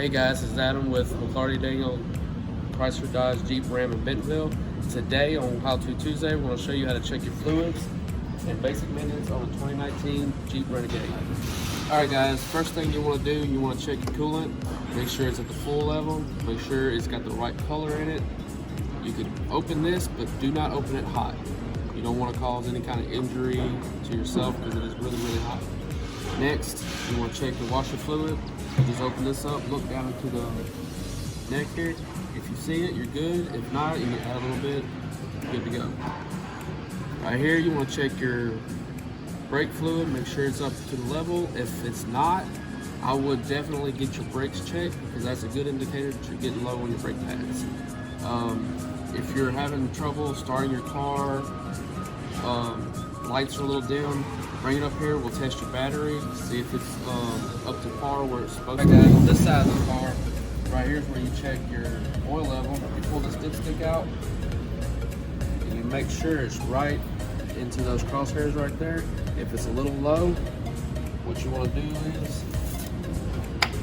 Hey guys, this is Adam with McLarty Daniel, Chrysler Dodge Jeep Ram in Bentonville. Today on How To Tuesday, we're going to show you how to check your fluids and basic maintenance on a 2019 Jeep Renegade. Alright guys, first thing you want to do, you want to check your coolant. Make sure it's at the full level, make sure it's got the right color in it. You can open this, but do not open it hot. You don't want to cause any kind of injury to yourself because it is really, really hot. Next, you want to check the washer fluid. Just open this up, look down into the neck here. If you see it, you're good. If not, you can add a little bit, good to go. Right here, you want to check your brake fluid, make sure it's up to the level. If it's not, I would definitely get your brakes checked because that's a good indicator that you're getting low on your brake pads. If you're having trouble starting your car, lights are a little dim, bring it up here, we'll test your battery, see if it's up to par where it's supposed to be. On this side of the car, right here is where you check your oil level. You pull this dipstick out, and you make sure it's right into those crosshairs right there. If it's a little low, what you want to do is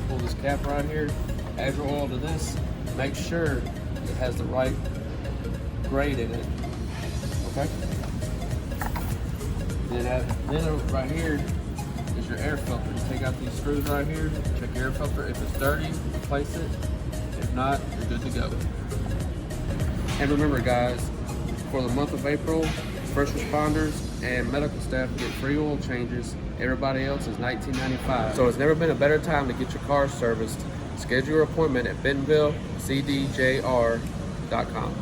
pull this cap right here, add your oil to this, make sure it has the right grade in it, okay? Then right here is your air filter. You take out these screws right here, check your air filter. If it's dirty, replace it. If not, you're good to go. And remember guys, for the month of April, first responders and medical staff get free oil changes. Everybody else is $19.95. So it's never been a better time to get your car serviced. Schedule your appointment at BentonvilleCDJR.com.